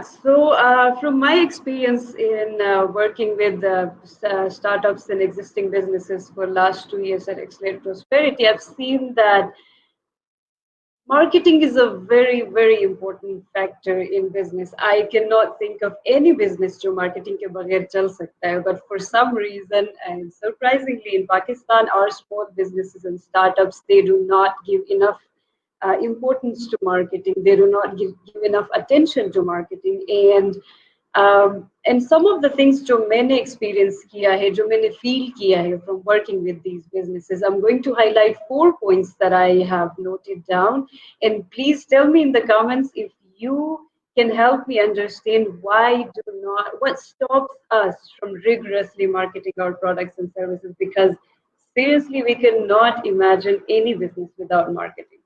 From my experience in working with startups and existing businesses for last 2 years at Accelerate Prosperity, I've seen that marketing is a very, very important factor in business. I cannot think of any business जो marketing के बगैर चल सकता है. But for some reason, and surprisingly, in Pakistan, our small businesses and startups, they do not give enough importance to marketing. They do not give enough attention to marketing. And some of the things जो मैंने experience किया है, जो मैंने feel किया है from working with these businesses, I'm going to highlight 4 points that I have noted down. And please tell me in the comments if you can help me understand what stops us from rigorously marketing our products and services, because seriously, we cannot imagine any business without marketing.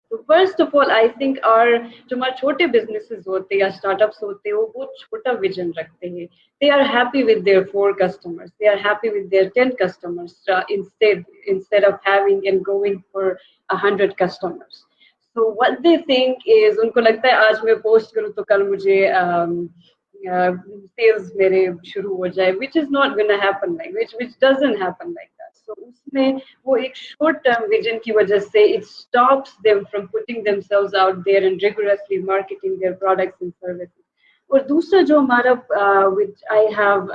So first of all, I think our जो हमारे छोटे businesses होते हैं या startups होते हैं वो बहुत छोटा vision रखते हैं. They are happy with their 4 customers. They are happy with their 10 customers instead of having and going for 100 customers. So what they think is उनको लगता है आज मैं post करूँ तो कल मुझे sales मेरे शुरू हो जाए, which is not going to happen which doesn't happen like that. So उसमें वो एक short term vision की वजह से it stops them from putting themselves out there and rigorously marketing their products and services. और दूसरा जो हमारा which I have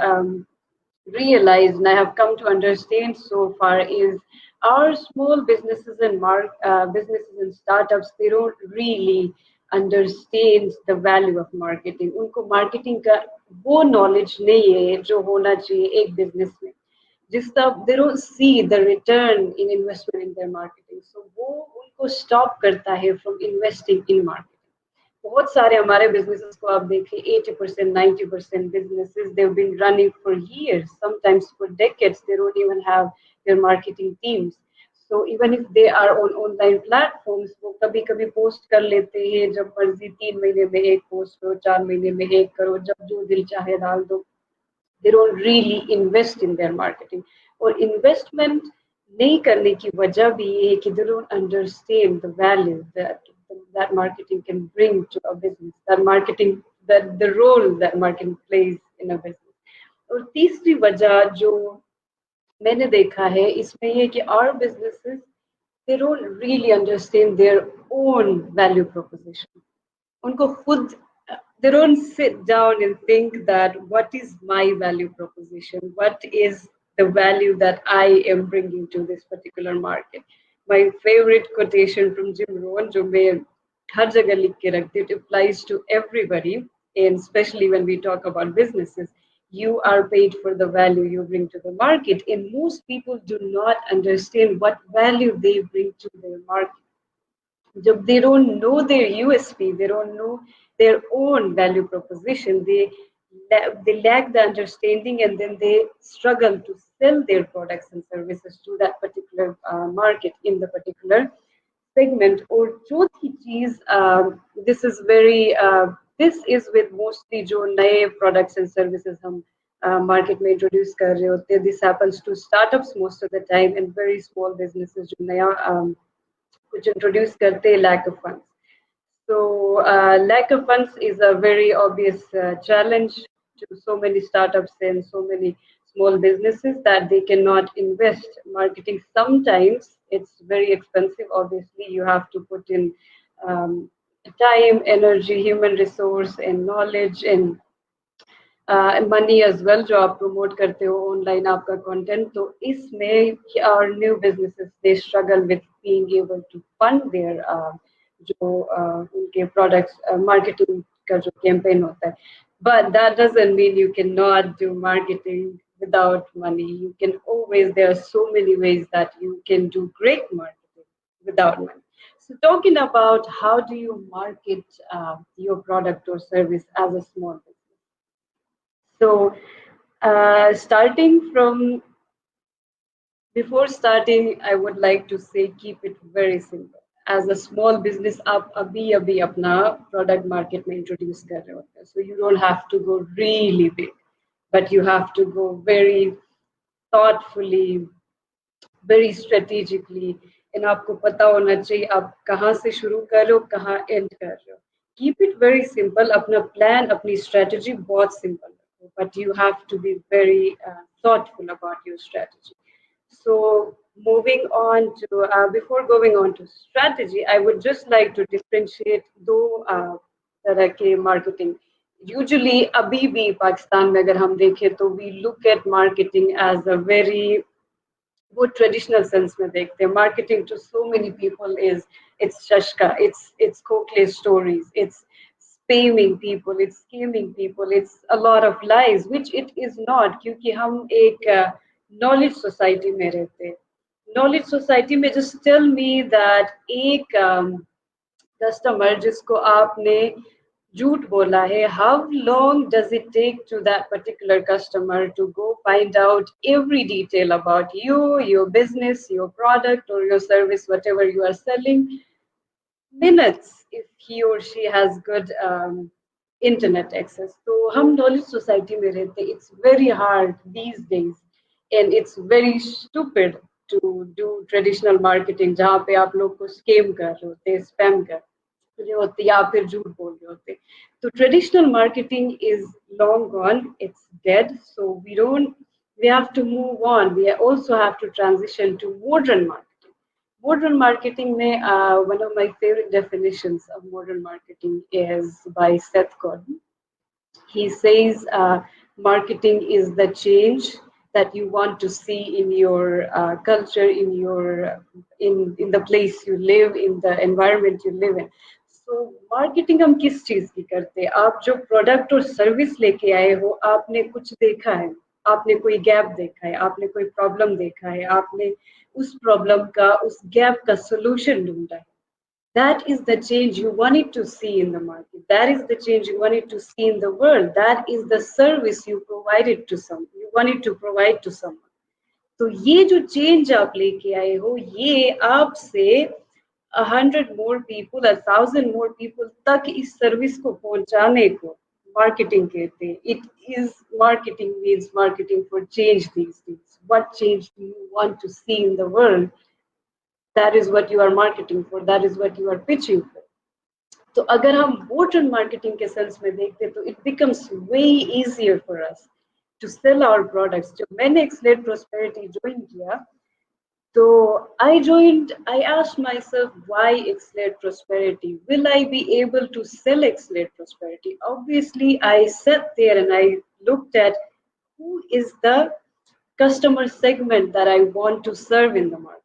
realized and I have come to understand so far is our small businesses and businesses and startups, they don't really understand the value of marketing. उनको marketing का वो knowledge नहीं है जो होना चाहिए एक business में. They don't see the return in investment in their marketing. So वो उनको stop करता है from investing in marketing. बहुत सारे हमारे businesses को आप देखें 80%, 90% businesses, they've been running for years, sometimes for decades. They don't even have their marketing teams. So even if they are on online platforms, वो कभी-कभी post कर लेते हैं जब मर्जी 3 महीने में एक post करो, 4 महीने में एक करो, जब जो दिल चाहे डाल दो. They don't really invest in their marketing. और investment नहीं करने की वजह भी ये है कि they don't understand the value that marketing can bring to a business, the role that marketing plays in a business. और तीसरी वजह जो मैंने देखा है इसमें ये कि our businesses, they don't really understand their own value proposition. उनको खुद they don't sit down and think that what is my value proposition, what is the value that I am bringing to this particular market. My favorite quotation from Jim Rohn, जो मैं हर जगह लिख के रखती हूँ, it applies to everybody, and especially when we talk about businesses. You are paid for the value you bring to the market, and most people do not understand what value they bring to their market. They don't know their USP, they don't know their own value proposition, they lack the understanding, and then they struggle to sell their products and services to that particular market in the particular segment. Or चौथी चीज, this is with mostly जो नए products and services हम market में introduce कर रहे होते हैं. This happens to startups most of the time, and very small businesses जो नया which introduce karte lack of funds. So lack of funds is a very obvious challenge to so many startups and so many small businesses that they cannot invest marketing. Sometimes it's very expensive. Obviously, you have to put in time, energy, human resource, and knowledge, and money as well जो आप promote करते हो online आपका content. तो इसमें our new businesses, they struggle with being able to fund their जो उनके products marketing का जो campaign होता है. But that doesn't mean you cannot do marketing without money. You can always, there are so many ways that you can do great marketing without money. So talking about how do you market your product or service as a small business. So before starting, I would like to say, keep it very simple. As a small business, आप अभी अपना product market में introduce कर रहे होते हैं. So you don't have to go really big, but you have to go very thoughtfully, very strategically. And आपको पता होना चाहिए आप कहाँ से शुरू कर रहे हो, कहाँ end कर रहे हो. keep it very simple. अपना plan, अपनी strategy बहुत simple रखो, but you have to be very thoughtful about your strategy. So moving on to before going on to strategy, I would just like to differentiate दो तरह के marketing. Usually अभी भी पाकिस्तान में अगर हम देखें तो we look at marketing as a very वो ट्रेडिशनल सेंस में देखते हैं marketing to so many people is it's शशका इट्स खोखले stories it's spamming people, it's scamming people, it's a lot of lies, which it is not क्योंकि हम एक knowledge society में रहते हैं. Knowledge society में just tell me that एक कस्टमर जिसको आपने झूठ बोला है, how long does it take to that particular customer to go find out every detail about you, your business, your product or your service, whatever you are selling? Minutes if he or she has good internet access. So हम knowledge society में रहते, it's very hard these days and it's very stupid to do traditional marketing जहाँ पे आप लोग को scam कर रहे होते, spam कर रहे होते या फिर झूठ बोल रहे होते. तो traditional marketing is long gone, it's dead. So we have to move on. We also have to transition to modern marketing. Modern marketing में one of my favorite definitions of modern marketing is by Seth Godin. He says marketing is the change that you want to see in your culture, in your in the place you live, in the environment you live in. So marketing हम किस चीज की करते हैं? आप जो product और service लेके आए हो, आपने कुछ देखा है, आपने कोई गैप देखा है, आपने कोई प्रॉब्लम देखा है, आपने उस प्रॉब्लम का उस गैप का सोल्यूशन ढूंढा है. That is the change you wanted to see in the market. That is the change you wanted to see in the world. That is the service you provided to some. You wanted to provide to someone. तो ये जो change आप लेके आए हो, ये आपसे 100 more people, 1,000 more people तक इस सर्विस को पहुंचाने को marketing कहते हैं. It is marketing means marketing for change these days. What change do you want to see in the world? That is what you are marketing for. That is what you are pitching for. तो अगर हम modern marketing के sense में देखते तो it becomes way easier for us to sell our products. जब मैंने Accelerate Prosperity join किया, so I asked myself, why Accelerate Prosperity? Will I be able to sell Accelerate Prosperity? Obviously, I sat there and I looked at who is the customer segment that I want to serve in the market.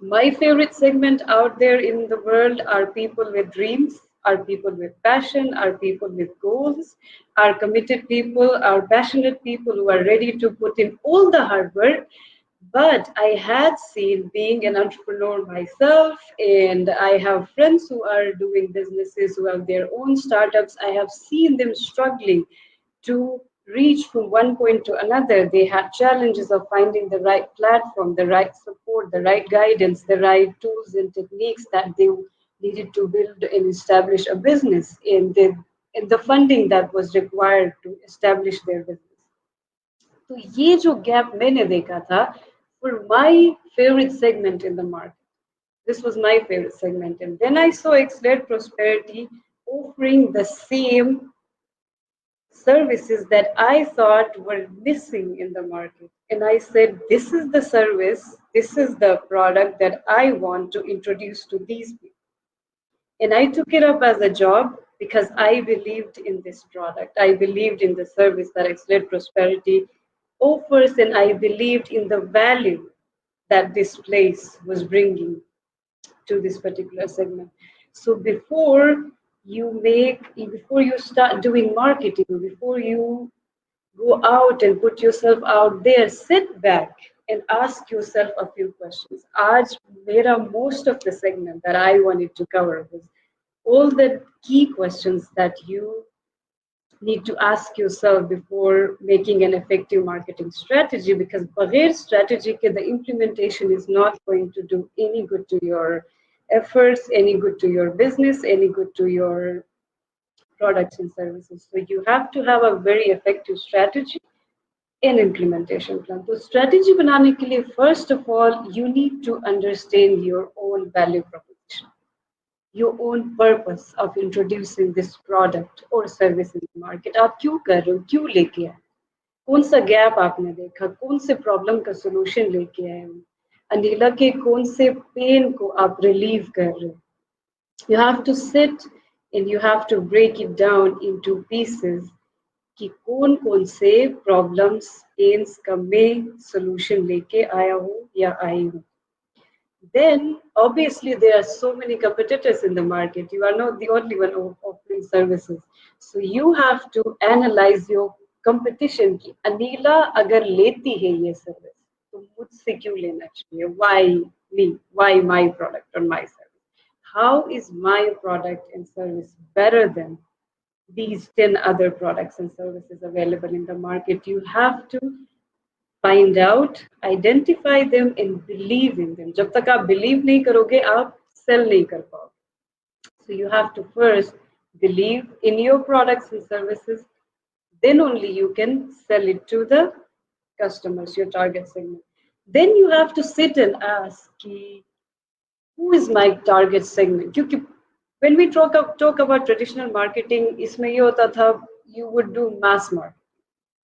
My favorite segment out there in the world are people with dreams, are people with passion, are people with goals, are committed people, are passionate people who are ready to put in all the hard work. But I had seen, being an entrepreneur myself, and I have friends who are doing businesses, who have their own startups, I have seen them struggling to reach from one point to another. They had challenges of finding the right platform, the right support, the right guidance, the right tools and techniques that they needed to build and establish a business, in the funding that was required to establish their business. तो ये जो gap मैंने देखा था, for my favorite segment in the market. This was my favorite segment. And then I saw Accelerate Prosperity offering the same services that I thought were missing in the market. And I said, this is the service, this is the product that I want to introduce to these people. And I took it up as a job because I believed in this product. I believed in the service that Accelerate Prosperity offers, and I believed in the value that this place was bringing to this particular segment. So before you start doing marketing, before you go out and put yourself out there, sit back and ask yourself a few questions. आज मेरा most of the segment that I wanted to cover was all the key questions that you need to ask yourself before making an effective marketing strategy, because बगैर strategy के the implementation is not going to do any good to your efforts, any good to your business, any good to your products and services. So you have to have a very effective strategy and implementation plan. So strategy बनाने के लिए, first of all, you need to understand your own value proposition. your own purpose of introducing this product or service in the market. आप क्यों कर रहे हो, क्यों लेके आए, कौन सा गैप आपने देखा, कौन से प्रॉब्लम का सोल्यूशन लेके आए हो, अनिला के कौन से पेन को आप रिलीव कर रहे हो. You have to sit and you have to break it down into pieces कि कौन कौन से प्रॉब्लम्स पेन्स का मैं सोल्यूशन लेके आया हूँ या आई हूँ. Then obviously there are so many competitors in the market. You are not the only one offering services. So you have to analyze your competition की अनीला अगर लेती है ये सर्विस तो मुझसे क्यों लेना चाहिए. Why me? Why my product or my service? How is my product and service better than these 10 other products and services available in the market? You have to find out, identify them and believe in them. जब तक आप believe नहीं करोगे आप sell नहीं कर पाओगे. So you have to first believe in your products and services, then only you can sell it to the customers, your target segment. Then you have to sit and ask कि who is my target segment. क्योंकि when we talk about traditional marketing, इसमें ये होता था you would do mass market.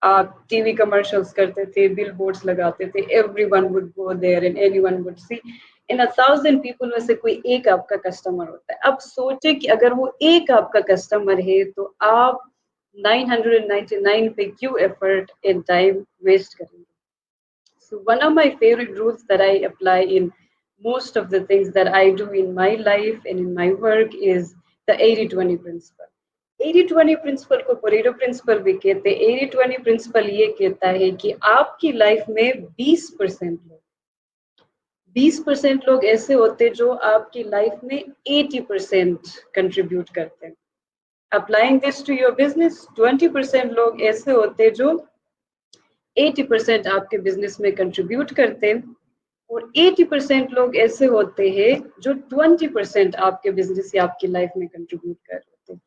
आप TV commercials करते थे, bill boards लगाते थे, everyone would go there and anyone would see. In 1,000 people में से कोई एक आपका कस्टमर होता है. अब सोचे कि अगर वो एक आपका कस्टमर है तो आप 999 पे क्यों एफर्ट एंड टाइम वेस्ट करेंगे. So one of my favorite rules that I apply in most of the things that I do in my life and in my work is the 80-20 principle. 80-20 principal को Pareto principal भी कहते हैं. 80-20 principal ये कहता है कि आपकी life में 20% लोग ऐसे होते जो आपकी लाइफ में 80% कंट्रीब्यूट करते हैं. Applying this to your business, 20% लोग ऐसे होते जो 80% आपके बिजनेस में कंट्रीब्यूट करते हैं और 80% लोग ऐसे होते हैं जो 20% आपके बिजनेस या आपकी लाइफ में कंट्रीब्यूट कर रहे हैं.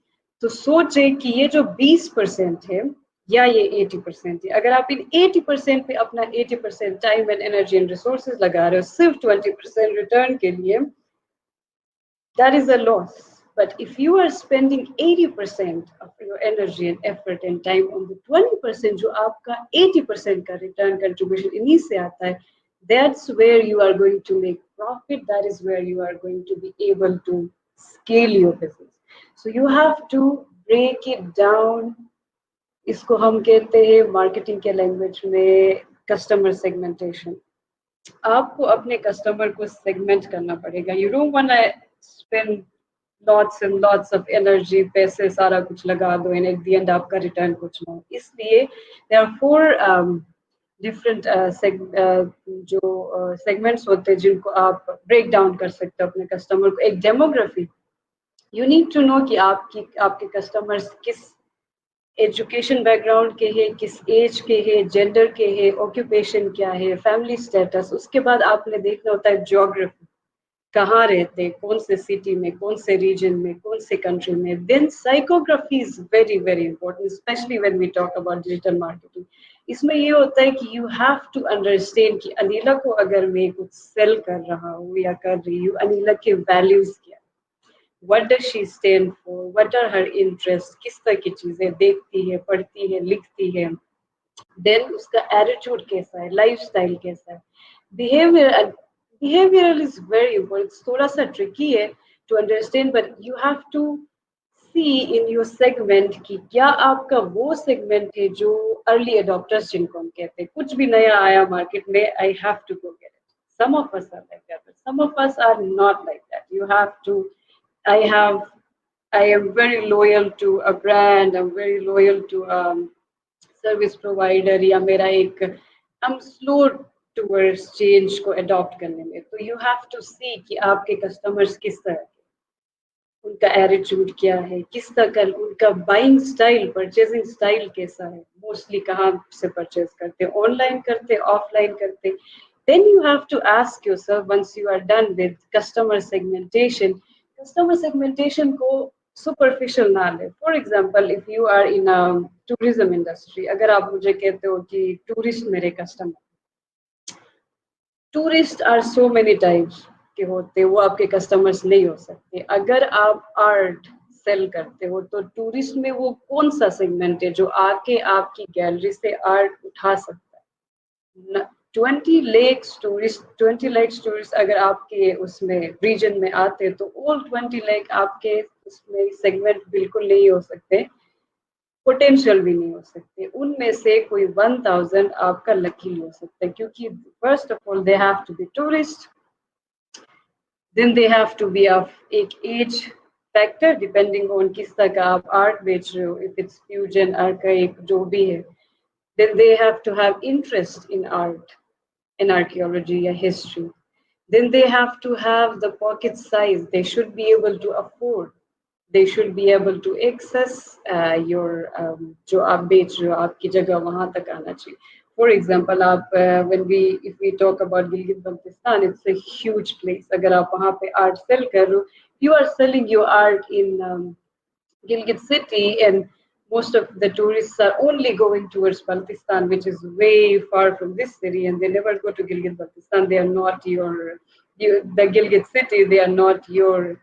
तो सोचे कि ये जो 20% है या ये 80% है, अगर आप इन 80% पे अपना 80% time and energy and resources लगा रहे हो सिर्फ 20% रिटर्न के लिए, that is a loss. But if you are spending 80% of your energy and effort and time on the 20% जो आपका 80% का return contribution इन्हीं से आता है, that's where you are going to make profit. That is where you are going to be able to scale your business. So you have to break it down. इसको हम कहते हैं मार्केटिंग के language में कस्टमर सेगमेंटेशन. आपको अपने customer को segment करना पड़ेगा. You don't want to spend lots and lots of energy, पैसे सारा कुछ लगा दो and at the end आपका रिटर्न कुछ ना हो. इसलिए there are 4 different जो segments होते हैं जिनको आप break down कर सकते हो अपने कस्टमर को. एक demography, you need to know कि आपके कस्टमर्स किस एजुकेशन बैकग्राउंड के हैं, किस एज के हैं, जेंडर के हैं, ऑक्यूपेशन क्या है, फैमिली स्टेटस. उसके बाद आपने देखना होता है ज्योग्राफी, कहाँ रहते हैं, कौन से सिटी में, कौन से रीजन में, कौन से कंट्री में. Then psychography is very very important, specially when we talk about digital marketing. इसमें ये होता है कि यू हैव टू अंडरस्टैंड कि अनिला को अगर मैं कुछ सेल कर रहा हूँ या कर रही हूँ, अनिला के वैल्यूज क्या, what does she stand for, what are her interests, किस तरह की चीजें देखती है, पढ़ती है, लिखती है. देन उसका एटीट्यूड कैसा है, लाइफस्टाइल कैसा है, behavioral is very important. थोड़ा सा tricky है to understand, but you have to see in your segment कि क्या आपका वो segment है जो early adopters जिनको हम कहते हैं, कुछ भी नया आया मार्केट में, I have to go get it. Some of us are like that, but some of us are not like that. You have to, I am very loyal to a brand, I'm very loyal to service provider, या मेरा एक, हम slow towards change को adopt करने में. तो you have to सी कि आपके कस्टमर्स किस तरह के, उनका एटीट्यूड क्या है, किस तरह का उनका बाइंग स्टाइल, परचेजिंग स्टाइल कैसा है, मोस्टली कहाँ से परचेज करते हैं, ऑनलाइन करते हैं, ऑफलाइन करते हैं. Then you have to ask yourself, once you are done with customer segmentation को superficial ना ले. For example, if you are in a tourism industry, अगर आप मुझे कहते हो कि टूरिस्ट मेरे customer, tourists are so many types. के होते वो आपके कस्टमर्स नहीं हो सकते। अगर आप आर्ट सेल करते हो तो टूरिस्ट में वो कौन सा सेगमेंट है जो आके आपकी गैलरी से आर्ट उठा सकता है? 20 lakhs टूरिस्ट अगर आपके उसमें रीजन में आते तो ऑल 20 लाख आपके उसमें सेगमेंट बिल्कुल नहीं हो सकते, पोटेंशियल भी नहीं हो सकते। उनमें से कोई 1000 आपका लकीली हो सकता है, क्योंकि first of all they have to be tourist, then they have to be of एक एज फैक्टर डिपेंडिंग ऑन किस तरह का आप आर्ट बेच रहे हो, इफ इट्स फ्यूजन आर्काइक जो भी है, then they have to have interest in art, in archaeology or history. Then they have to have the pocket size. They should be able to afford. They should be able to access your जो आप बेच रहे हो आपकी जगह वहाँ तक आना चाहिए. For example, आप if we talk about Gilgit-Baltistan, it's a huge place. अगर आप वहाँ पे art sell कर रहे हो, you are selling your art in Gilgit city, and most of the tourists are only going towards Baltistan, which is way far from this city, and they never go to Gilgit Baltistan. They are not the Gilgit city. They are not your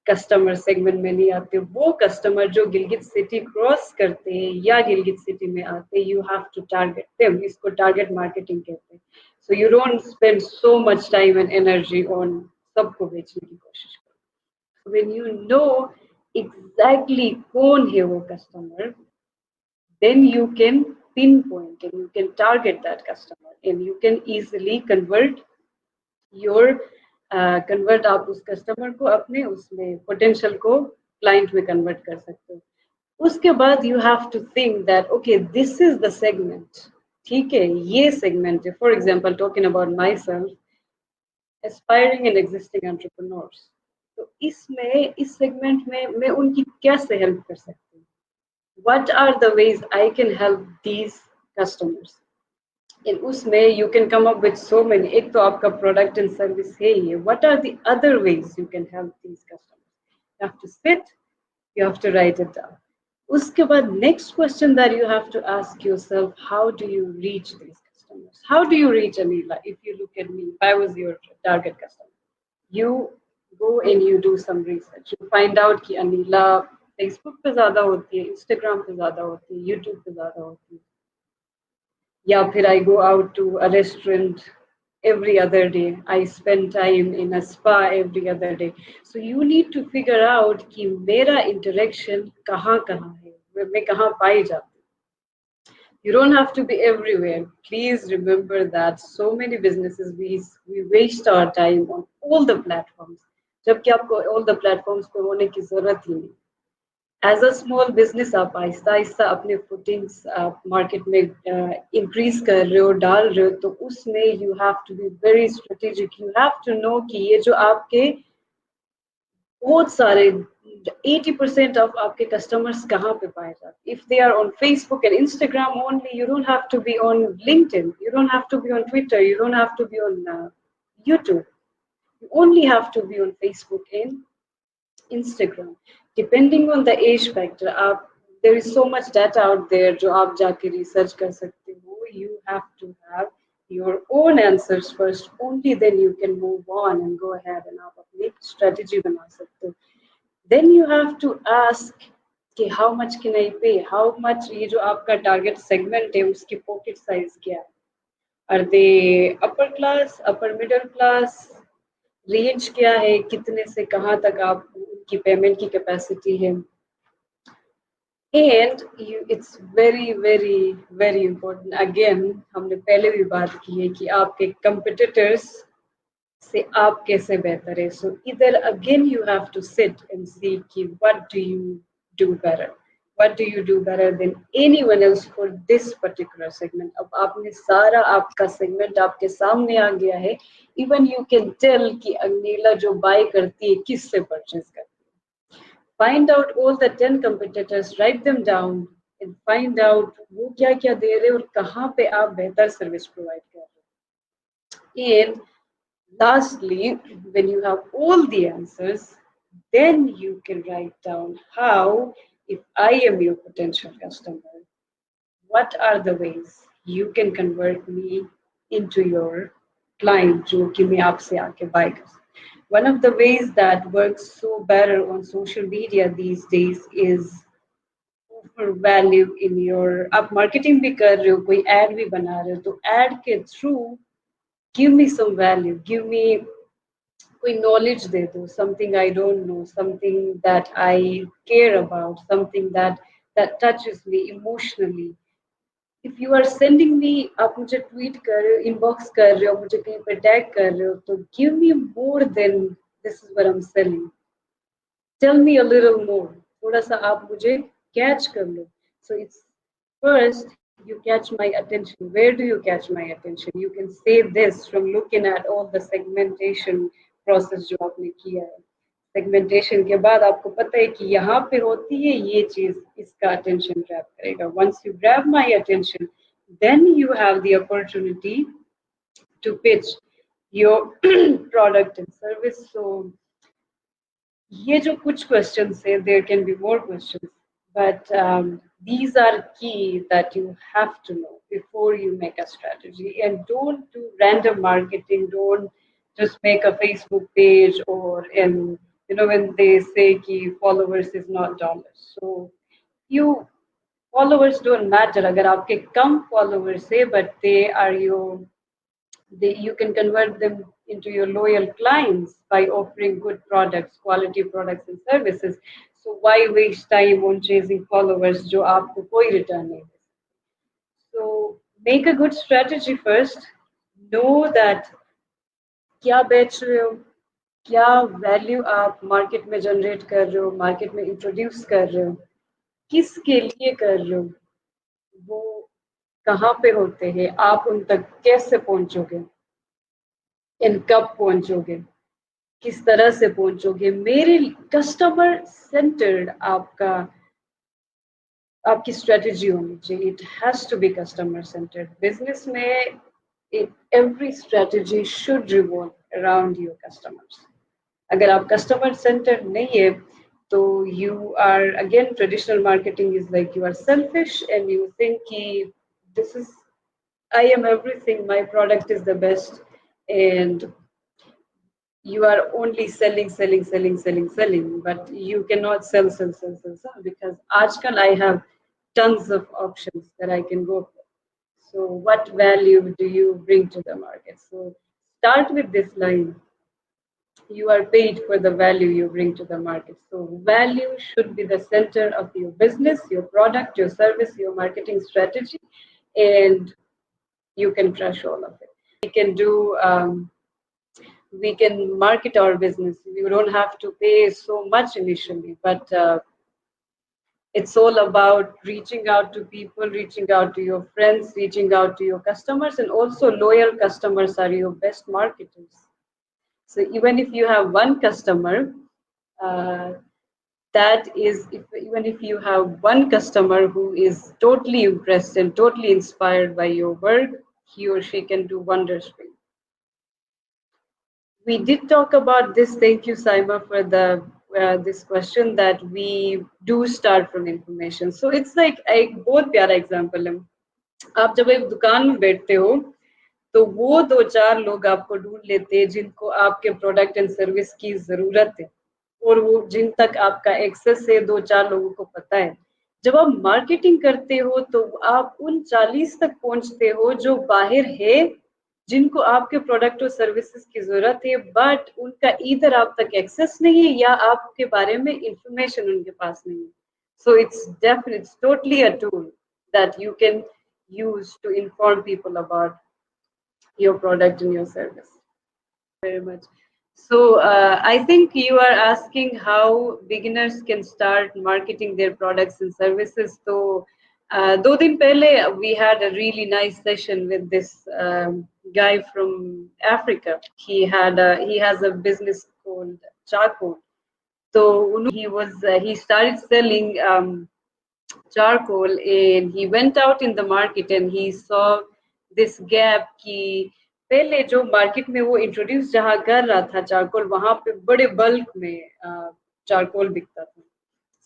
customer segment में नहीं आते। वो customer जो Gilgit city cross करते हैं या Gilgit city में आते हैं, you have to target them. इसको टारगेट मार्केटिंग कहते हैं। So you don't spend so much time and energy on सबको बेचने की कोशिश करो। व्हेन यू नो एग्जैक्टली कौन है वो customer, then you can pinpoint and you can target that customer and you can easily convert आप उस कस्टमर को अपने उसमें पोटेंशियल को क्लाइंट में कन्वर्ट कर सकते हो। उसके बाद you have to think that okay this is the segment, ठीक है ये सेगमेंट है। For example talking about my self aspiring and existing entrepreneurs, तो इसमें इस सेगमेंट में मैं उनकी कैसे हेल्प कर सकती हूँ? What are the ways I can help these customers? In उसमें you can come up with so many. एक तो आपका product and service है ये. What are the other ways you can help these customers? You have to sit, you have to write it down. उसके बाद next question that you have to ask yourself, how do you reach these customers? How do you reach Anila? If you look at me, if I was your target customer, you go and you do some research. You find out कि Anila Facebook पे ज्यादा होती है, Instagram पे ज्यादा होती है, YouTube पे ज्यादा होती है, या फिर I go out to a restaurant every other day, I spend time in a spa every other day. So you need to figure out कि मेरा interaction कहाँ कहाँ है, मैं कहाँ पाई जाती हूँ. You don't have to be everywhere. Please remember that so many businesses we waste our time on all the platforms, जबकि आपको all the platforms पे होने की जरूरत ही नहीं. एज अ स्मॉल बिजनेस आप आहिस्ता आहिस्ता अपने फुटिंग्स आप मार्केट में इंक्रीज कर रहे हो, डाल रहे हो, तो उसमें you have to be very strategic. You have to know कि ये जो आपके बहुत सारे 80% ऑफ आपके कस्टमर्स कहाँ पे पाए जाते. If they are on Facebook and Instagram only, you don't have to be on LinkedIn, you don't have to be on Twitter, you don't have to be on YouTube. You only have to be on Facebook and Instagram. Depending on the age factor, there is so much data out there जो आप जाके research कर सकते हो. You have to have your own answers first. Only then you can move on and go ahead and आप अपनी strategy बना सकते हो. Then you have to ask कि how much can I pay? How much ये जो आपका target segment है उसकी pocket size क्या है? Are they upper class, upper middle class? Range क्या है, कितने से कहाँ तक आप की पेमेंट की कैपेसिटी है. And it's very very very important, again हमने पहले भी बात की है कि आपके कंपिटिटर्स से आप कैसे बेहतर है. सो इधर again you have to sit and see कि what do you do better than anyone else for this particular segment. अब आपने सारा आपका segment आपके सामने आ गया है. Even you can tell कि अनीला जो buy करती है किससे purchase करती है. Find out all the 10 competitors, write them down and find out वो क्या क्या दे रहे हैं और कहाँ पे आप बेहतर service provide कर रहे हैं. And lastly, when you have all the answers, then you can write down how, if I am your potential customer, what are the ways you can convert me into your client जो कि मैं आपसे आके buy कर सकती. One of the ways that works so better on social media these days is offer value in your, आप marketing भी कर रहे हो, कोई ad भी बना रहे हो, तो ad के through give me some value, give me कोई knowledge दे दो, something I don't know, something that I care about, something that touches me emotionally. If you are sending me, आप मुझे tweet कर रहे हो, inbox कर रहे हो, मुझे कहीं पर tag कर रहे हो, तो give me more than this is what I'm selling. Tell me a little more. थोड़ा सा आप मुझे catch कर लो. So it's first you catch my attention. Where do you catch my attention? You can say this from looking at all the segmentation process जो आपने किया है. Segmentation के बाद आपको पता है कि यहाँ पे होती है ये चीज, इसका attention grab करेगा. Once you grab my attention, then you have the opportunity to pitch your product and service. So ये जो कुछ questions say, there can be more questions, but these are key that you have to know before you make a strategy. And don't do random marketing. Don't just make a Facebook page, or in, you know, when they say कि followers is not dollars. So you, followers don't matter. अगर आपके कम followers है, but they are your, you can convert them into your loyal clients by offering good products, quality products and services. So why waste time on chasing followers जो आपको कोई return नहीं दे? So make a good strategy first. Know that क्या बेच रहे हो, क्या value आप मार्केट में जनरेट कर रहे हो, मार्केट में इंट्रोड्यूस कर रहे हो, किसके लिए कर रहे हो, वो कहाँ पे होते हैं, आप उन तक कैसे पहुंचोगे, इन कब पहुंचोगे, किस तरह से पहुंचोगे. मेरे कस्टमर सेंटर्ड आपका, आपकी स्ट्रेटजी होनी चाहिए. It has to be customer centred. Business में every strategy should revolve around your customers. अगर आप कस्टमर सेंटर नहीं है, तो you are, again, traditional marketing is like you are selfish and you think कि this is, I am everything, my product is the best, and you are only selling, but you cannot sell, because આજકાલ I have tons of options that I can go for. So what value do you bring to the market? So start with this line. You are paid for the value you bring to the market. So value should be the center of your business, your product, your service, your marketing strategy, and you can crush all of it. We can do we can market our business. You don't have to pay so much initially, but it's all about reaching out to people, reaching out to your friends, reaching out to your customers, and also loyal customers are your best marketers. So even if you have one customer, uh, that is, even if you have one customer who is totally impressed and totally inspired by your work, he or she can do wonders for you. We did talk about this. Thank you, Saima, for the this question, that we do start from information. So it's like एक बहुत प्यारा example है. आप जब एक दुकान में बैठते हो, तो वो दो चार लोग आपको ढूंढ लेते हैं जिनको आपके प्रोडक्ट एंड सर्विस की जरूरत है, और वो जिन तक आपका एक्सेस है, दो चार लोगों को पता है. जब आप मार्केटिंग करते हो, तो आप उन 40 तक पहुंचते हो जो बाहर है, जिनको आपके प्रोडक्ट और सर्विसेज की जरूरत है, बट उनका इधर आप तक एक्सेस नहीं है, या आपके बारे में इंफॉर्मेशन उनके पास नहीं है. So it's definitely, it's totally a tool that you can use to inform people about your product and your service. Very much. So I think you are asking how beginners can start marketing their products and services. So 2 दिन पहले we had a really nice session with this guy from Africa. He has a business called charcoal. So he started selling charcoal, and he went out in the market and he saw this gap कि पहले जो market में वो introduce जहाँ कर रहा था charcoal, वहां पे बड़े बल्क में चारकोल बिकता था.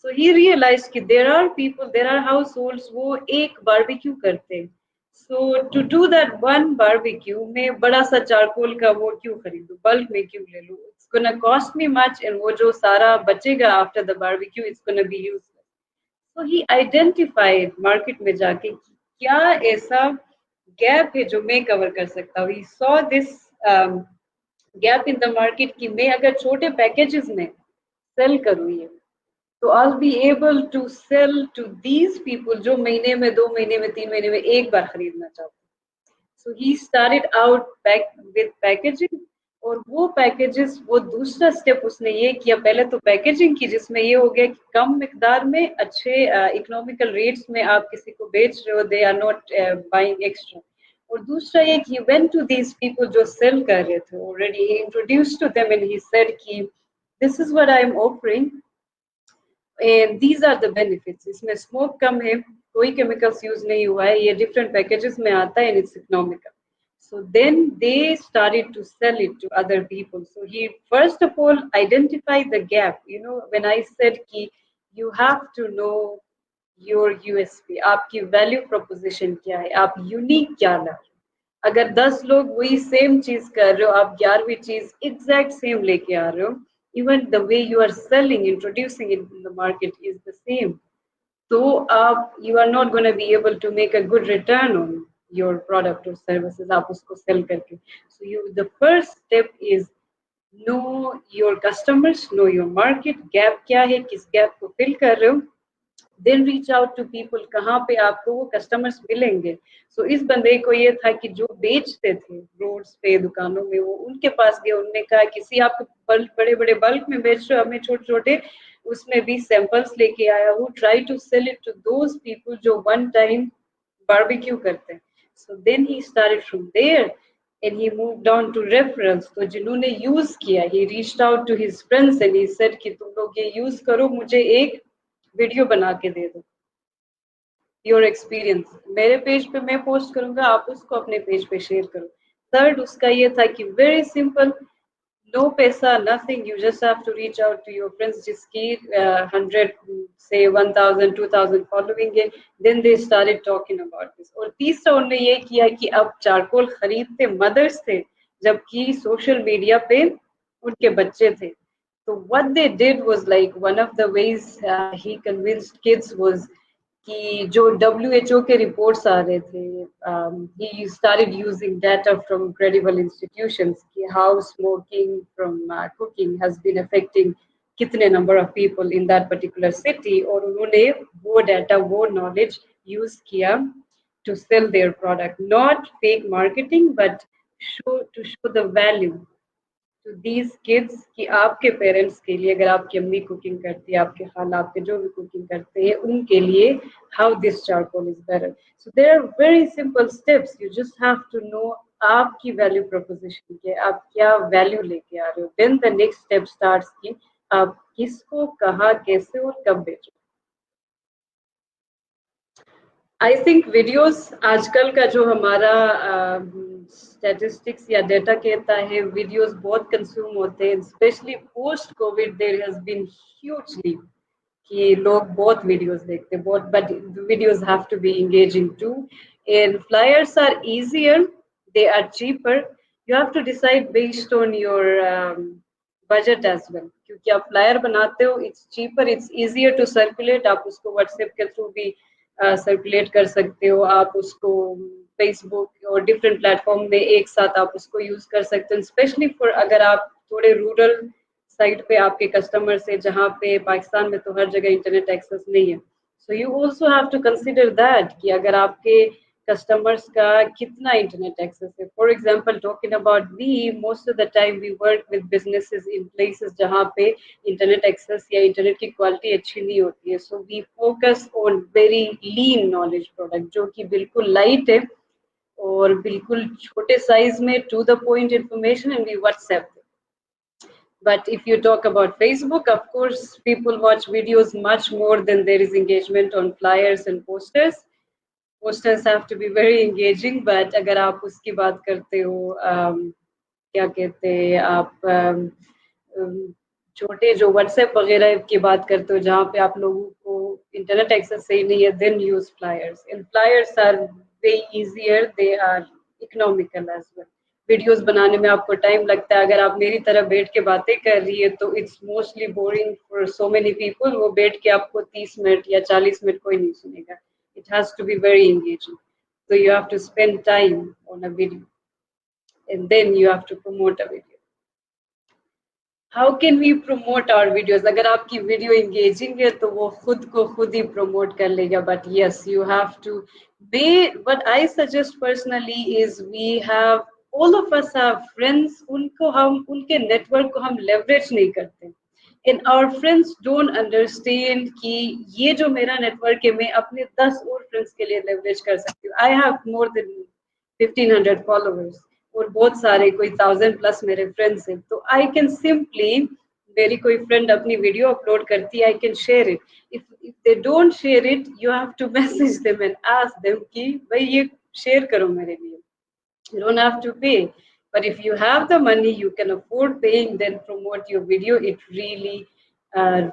So he realized कि there are people, there are households वो एक बारबेक्यू करते हैं. So to do that one barbecue में बड़ा सा चारकोल का वो क्यों खरीदूं, बल्क में क्यों ले लूं? It's gonna cost me much, and वो जो सारा बचेगा after the barbecue, it's gonna be useless. So he identified market में जाके कि क्या ऐसा gap है जो मैं cover कर सकता हूँ. He saw this gap in the market कि मैं अगर छोटे packages में sell करूँ ये, तो I'll be able to sell to these people जो महीने में, 2 महीने में, 3 महीने में एक बार खरीदना चाहते हैं. So he started out with packaging, और वो पैकेजेस, वो दूसरा स्टेप उसने ये किया. पहले तो पैकेजिंग की जिसमें ये हो गया कि कम मिकदार में अच्छे इकोनॉमिकल रेट्स में आप किसी को बेच रहे हो, they are not buying extra. और दूसरा ये कि वेंट टू दीज पीपल जो सेल कर रहे थे already, he introduce to them and he said कि this is what I am offering and these are the benefits. इसमें स्मोक कम है, कोई केमिकल्स यूज नहीं हुआ है, ये डिफरेंट पैकेजेस में आता है and it's economical. So then they started to sell it to other people. So he first of all identified the gap. You know, when I said ki you have to know your USP, आपकी value proposition क्या है, आप unique क्या ला रहे हो. अगर 10 लोग वही सेम चीज कर रहे हो, आप 11वीं चीज एग्जैक्ट सेम लेके आ रहे हो, even the way you are selling, introducing it in the market is the same. So you are not going to be able to make a good return on your product or services आप उसको sell करके. So the first step is know your customers, know your market, gap क्या है, किस gap को fill कर रहे हो. Then reach out to people, कहाँ पे आपको वो कस्टमर्स मिलेंगे. So इस बंदे को ये था कि जो बेचते थे रोड्स पे, दुकानों में, वो उनके पास गए. उनने कहा किसी आप बड़े बड़े बल्क में बेच रहे हो, हमें छोटे छोटे उसमें भी सैंपल्स लेके आया. वो try to sell it to those people जो वन टाइम बारबेक्यू करते हैं. So then he started from there and he moved on to referrals. तो जिन्होंने यूज किया, he reached out to his friends and he said कि तुम लोग ये यूज करो, मुझे एक वीडियो बना के दे दो योर एक्सपीरियंस. मेरे पेज पे मैं पोस्ट करूंगा, आप उसको अपने पेज पे शेयर करो. थर्ड उसका ये था कि वेरी सिंपल, नो पैसा, nothing, you just have to reach out to your friends जिसकी 100 से 1000 2000 फॉलोइंग है. Then they started talking about this. और तीसरा उन्होंने ये किया कि अब चारकोल खरीदते मदर्स थे, जबकि सोशल मीडिया पे उनके बच्चे थे. So what they did was, like, one of the ways he convinced kids was कि जो WHO के reports आ रहे थे, he started using data from credible institutions कि how smoking from cooking has been affecting कितने number of people in that particular city. और उन्होंने वो data, वो knowledge use किया to sell their product, not fake marketing but to show the value to these kids कि आपके parents के लिए, अगर आपकी अम्मी कुकिंग करती है, आपके खाला, आपके जो भी कुकिंग करते हैं, उनके लिए how this charcoal is better. So there are very simple steps. You just have to know आपकी value proposition के, आप क्या value लेके आ रहे हो. Then the next step starts कि आप किसको, कहाँ, कैसे और कब बेचो. आई थिंक वीडियोस, आजकल का जो हमारा स्टैटिस्टिक्स या डेटा कहता है, वीडियोस बहुत कंज्यूम होते हैं, specially post covid. There has been hugely कि लोग बहुत वीडियोस देखते हैं, बहुत, but videos have to be engaging too. And flyers are easier, they are cheaper. You have to decide based on your budget as well, क्योंकि आप flyer बनाते हो, it's cheaper, it's easier to circulate. आप उसको WhatsApp के through भी circulate कर सकते हो, आप उसको फेसबुक और डिफरेंट प्लेटफॉर्म में एक साथ आप उसको यूज कर सकते हो. स्पेशली फॉर अगर आप थोड़े रूरल साइड पे आपके कस्टमर्स है, जहाँ पे पाकिस्तान में तो हर जगह इंटरनेट एक्सेस नहीं है. So you also have to consider that कि अगर आपके कस्टमर्स का कितना इंटरनेट एक्सेस है. For example, talking about we, most of the time we work with businesses in places जहाँ पे इंटरनेट एक्सेस या इंटरनेट की क्वालिटी अच्छी नहीं होती है. So we focus on very lean knowledge product जो कि बिल्कुल लाइट है और बिल्कुल छोटे साइज में, to the point information, and we WhatsApp. But if you talk about Facebook, of course, people watch videos much more than there is engagement on flyers and posters. Posters have to be very engaging, but अगर आप उसकी बात करते हो, क्या कहते हैं आप, छोटे जो व्हाट्सएप वगैरह की बात करते हो, जहाँ पे आप लोगों को इंटरनेट एक्सेस सही नहीं है, then use flyers. And flyers are way easier, they are economical as well. Videos बनाने में आपको टाइम लगता है, अगर आप मेरी तरह बैठ के बातें कर रही है तो it's mostly boring for so many people. वो बैठ के आपको 30 मिनट या 40 मिनट कोई नहीं सुनेगा। It has to be very engaging, so you have to spend time on a video and then you have to promote a video. How can we promote our videos? अगर आपकी video engaging है तो वो खुद को खुद ही promote कर लेगा, but yes you have to be what I suggest personally is we have all of us have friends, उनको हम उनके नेटवर्क को हम लेवरेज नहीं करते and our friends don't understand कि ये जो मेरा नेटवर्क है मैं अपने 10 और फ्रेंड्स के लिए लेवरेज कर सकती हूँ। I have more than 1500 followers और बहुत सारे कोई 1000+ मेरे फ्रेंड्स हैं, तो आई कैन सिंपली, मेरी कोई फ्रेंड अपनी वीडियो अपलोड करती है, I can share it. If they don't share it, you have to message them and ask them कि भाई ये शेयर करो मेरे लिए। You don't have to pay, but if you have the money, you can afford paying, then promote your video. It really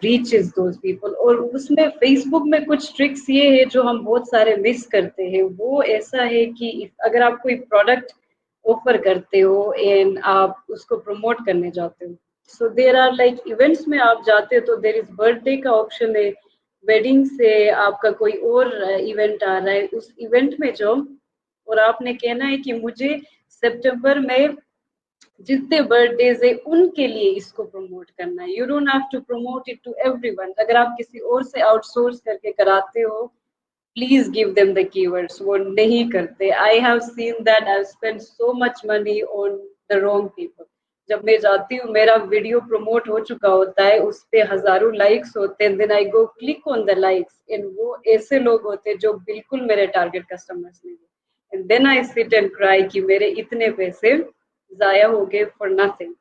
reaches those people. और उसमें Facebook में कुछ ट्रिक्स ये है जो हम बहुत सारे मिस करते हैं। वो ऐसा है कि अगर आप कोई प्रोडक्ट ऑफर करते हो एंड आप उसको प्रमोट करने जाते हो, सो देर आर लाइक इवेंट्स में आप जाते हो तो देर इज बर्थडे का ऑप्शन है, वेडिंग से आपका कोई और इवेंट आ रहा है, उस इवेंट में जाओ और आपने कहना है कि मुझे सितंबर में जितने बर्थडेज है उनके लिए इसको प्रमोट करना है। You don't have to promote it to everyone. अगर आप किसी और से आउटसोर्स करके कराते हो, please give them the keywords. वो नहीं करते। I have seen that I spend so much money on the wrong people. जब मैं जाती हूँ, मेरा वीडियो प्रमोट हो चुका होता है, उस पे हजारों लाइक्स होते हैं, then I go click on the likes and वो ऐसे लोग होते हैं जो बिल्कुल मेरे टारगेट कस्टमर्स नहीं है, and then I sit and cry कि मेरे इतने पैसे जाया हो गए for nothing.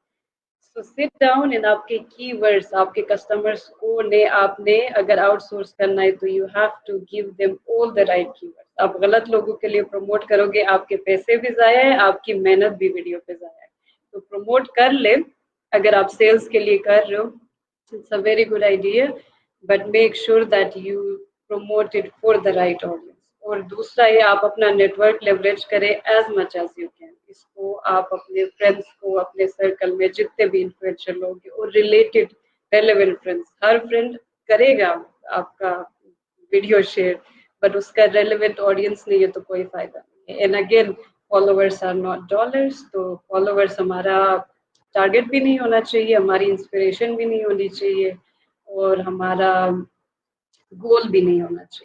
So sit down and आपके कीवर्ड्स, आपके कस्टमर्स को ने आपने अगर आउटसोर्स करना है तो you have to give them all the right keywords. आप गलत लोगों के लिए प्रमोट करोगे, आपके पैसे भी जाया है, आपकी मेहनत भी वीडियो पे जाया है। तो प्रमोट कर ले। अगर आप सेल्स के लिए कर रहे हो, it's a very good idea, but make sure that you promote it for the right audience. और दूसरा ये, आप अपना नेटवर्क लेवरेज करें as much as you can. इसको आप अपने फ्रेंड्स को, अपने सर्कल में जितने भी इन्फ्लुएंशियल लोग हैं और रिलेटेड रेलेवेंट फ्रेंड्स, हर फ्रेंड करेगा आपका वीडियो शेयर, बट उसका रेलेवेंट ऑडियंस नहीं है तो कोई फायदा नहीं है। And again, followers are not dollars, तो फॉलोअर्स हमारा टारगेट भी नहीं होना चाहिए, हमारी इंस्पिरेशन भी नहीं होनी चाहिए और हमारा गोल भी नहीं होना चाहिए।